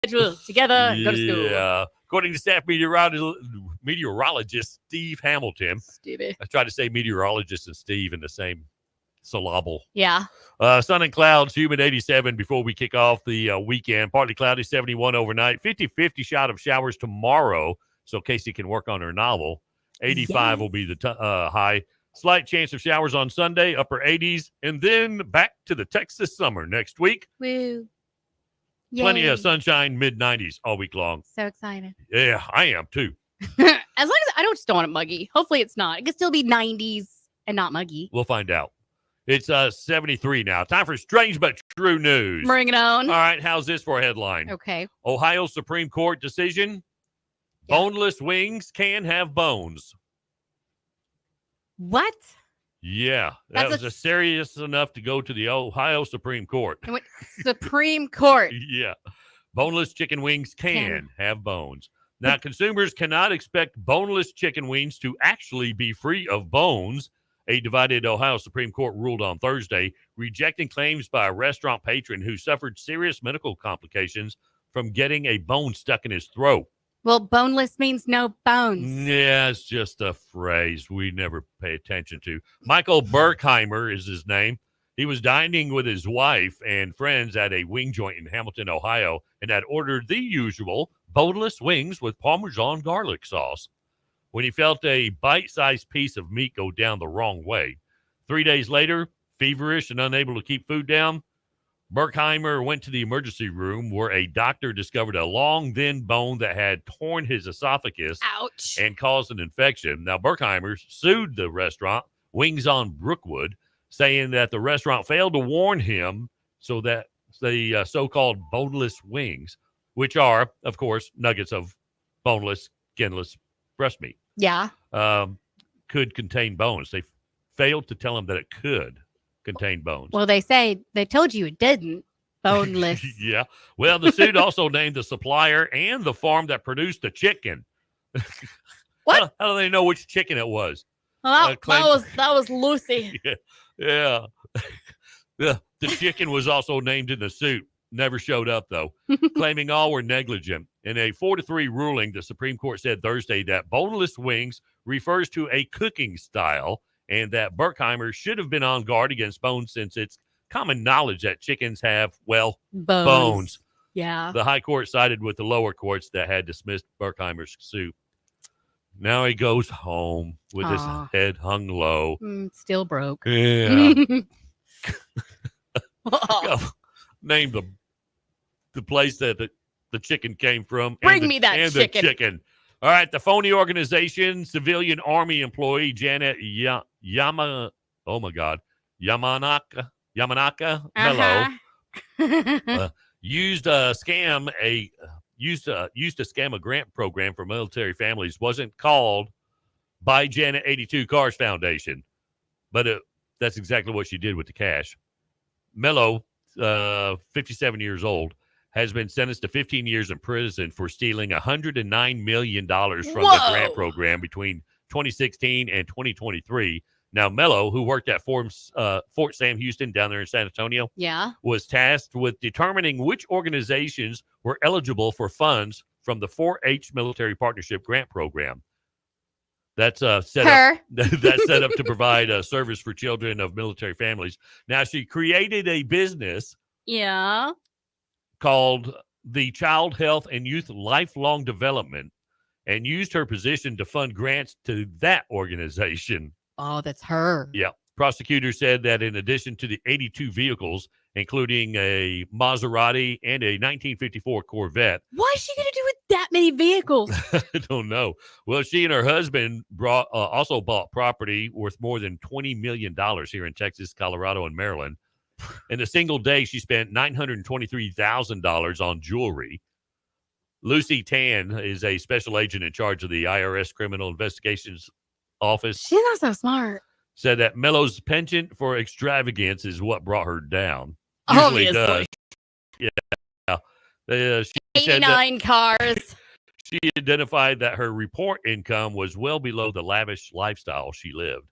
together and go to school. Yeah. According to staff meteorologist Steve Hamilton, Stevie. I tried to say meteorologist and Steve in the same syllable. Yeah. Sun and clouds, humid 87 before we kick off the weekend. Partly cloudy, 71 overnight. 50-50 shot of showers tomorrow, so Casey can work on her novel. 85 will be the high. Slight chance of showers on Sunday, upper 80s, and then back to the Texas summer next week. Woo. Yay. Plenty of sunshine, mid-90s all week long. So excited. Yeah, I am too. As long as I don't want it muggy. Hopefully it's not. It could still be 90s and not muggy. We'll find out. It's 73 now. Time for strange but true news. Bring it on. All right, how's this for a headline? Okay. Ohio Supreme Court decision. Yeah. Boneless wings can have bones. What? Yeah, that was a serious enough to go to the Ohio Supreme Court. Supreme Court. Yeah. Boneless chicken wings can have bones. Now, consumers cannot expect boneless chicken wings to actually be free of bones. A divided Ohio Supreme Court ruled on Thursday, rejecting claims by a restaurant patron who suffered serious medical complications from getting a bone stuck in his throat. Well, boneless means no bones. Yeah, it's just a phrase we never pay attention to. Michael Berkheimer is his name. He was dining with his wife and friends at a wing joint in Hamilton, Ohio, and had ordered the usual boneless wings with Parmesan garlic sauce when he felt a bite-sized piece of meat go down the wrong way. 3 days later, feverish and unable to keep food down, Berkheimer went to the emergency room where a doctor discovered a long, thin bone that had torn his esophagus. Ouch. And caused an infection. Now, Berkheimer sued the restaurant, Wings on Brookwood, saying that the restaurant failed to warn him so that the so-called boneless wings, which are, of course, nuggets of boneless, skinless breast meat, could contain bones. They failed to tell him that it could contain bones. Well, they told you it didn't. Boneless. Yeah. Well, the suit also named the supplier and the farm that produced the chicken. What? How do they know which chicken it was? Well, that was Lucy. Yeah. The chicken was also named in the suit. Never showed up, though, claiming all were negligent. In a 4-3 ruling, the Supreme Court said Thursday that boneless wings refers to a cooking style and that Berkheimer should have been on guard against bones since it's common knowledge that chickens have, well, bones. Yeah. The high court sided with the lower courts that had dismissed Berkheimer's suit. Now he goes home with his head hung low. Still broke. Yeah. Name the place that the chicken came from. Bring me that and chicken. The chicken. All right, the phony organization, civilian army employee Janet Yamanaka Mello used to scam a grant program for military families. Wasn't called by Janet 82 Cars Foundation, but that's exactly what she did with the cash. Mello, 57 years old, has been sentenced to 15 years in prison for stealing $109 million from the grant program between 2016 and 2023. Now, Mello, who worked at Fort Sam Houston down there in San Antonio, was tasked with determining which organizations were eligible for funds from the 4-H Military Partnership Grant Program. That's set up to provide a service for children of military families. Now, she created a business called the Child Health and Youth Lifelong Development and used her position to fund grants to that organization. Oh, that's her. Yeah. Prosecutors said that in addition to the 82 vehicles, including a Maserati and a 1954 Corvette. What is she going to do with that many vehicles? I don't know. Well, she and her husband also bought property worth more than $20 million here in Texas, Colorado, and Maryland. In a single day, she spent $923,000 on jewelry. Lucy Tan is a special agent in charge of the IRS Criminal Investigations Office. She's not so smart. Said that Mello's penchant for extravagance is what brought her down. Obviously. Yeah. She 89 cars. She identified that her report income was well below the lavish lifestyle she lived.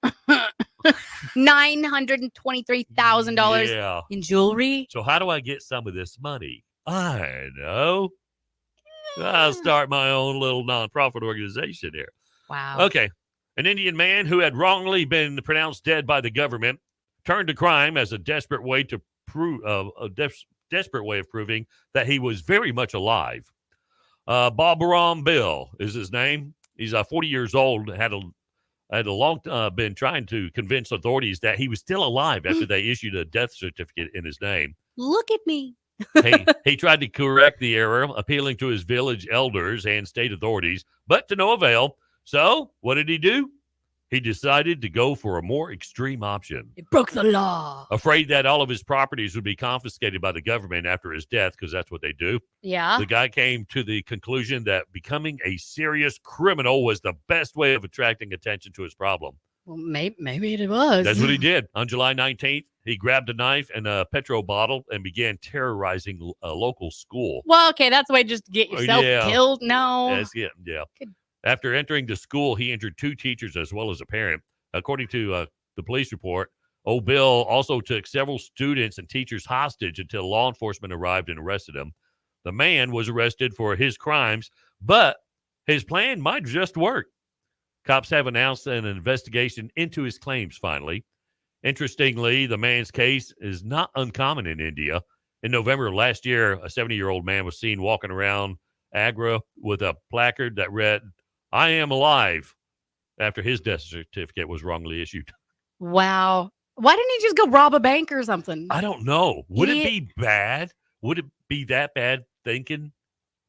$923,000 in jewelry. So how do I get some of this money? I know. I'll start my own little nonprofit organization here. Wow. Okay. An Indian man who had wrongly been pronounced dead by the government turned to crime as a desperate way to prove desperate way of proving that he was very much alive. Balbaram Bill is his name. He's 40 years old. Had a long been trying to convince authorities that he was still alive after they issued a death certificate in his name. Look at me. He tried to correct the error, appealing to his village elders and state authorities, but to no avail. So, what did he do? He decided to go for a more extreme option. It broke the law. Afraid that all of his properties would be confiscated by the government after his death, because that's what they do. Yeah. The guy came to the conclusion that becoming a serious criminal was the best way of attracting attention to his problem. Well, maybe it was. That's what he did. On July 19th, he grabbed a knife and a petrol bottle and began terrorizing a local school. Well, okay, that's a way just to get yourself Yeah. killed. No. That's it. Yeah. Good. After entering the school, he injured 2 teachers as well as a parent. According to the police report, old Bill also took several students and teachers hostage until law enforcement arrived and arrested him. The man was arrested for his crimes, but his plan might just work. Cops have announced an investigation into his claims finally. Interestingly, the man's case is not uncommon in India. In November of last year, a 70-year-old man was seen walking around Agra with a placard that read, "I am alive," after his death certificate was wrongly issued. Wow. Why didn't he just go rob a bank or something? I don't know. Would it Idiot. be bad? Would it be that bad thinking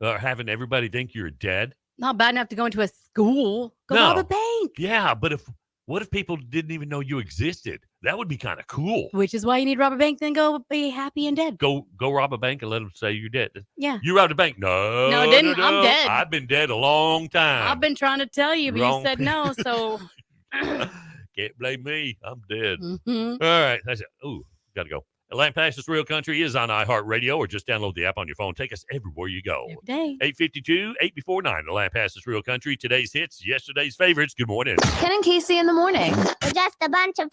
or having everybody think you're dead? Not bad enough to go into a school. Go rob No. a bank. Yeah, but what if people didn't even know you existed? That would be kind of cool. Which is why you need to rob a bank, then go be happy and dead. Go rob a bank and let them say you're dead. Yeah. You robbed a bank? No, No, I didn't. no, I'm no. dead. I've been dead a long time. I've been trying to tell you, but Wrong you said no, so. Can't blame me. I'm dead. Mhm. All right. That's it. Ooh, got to go. Lampasas Real Country is on iHeartRadio, or just download the app on your phone. Take us everywhere you go. Every day. 8:52, 8 before 9. The Lampasas Real Country. Today's hits, yesterday's favorites. Good morning. Ken and Casey in the morning. We're just a bunch of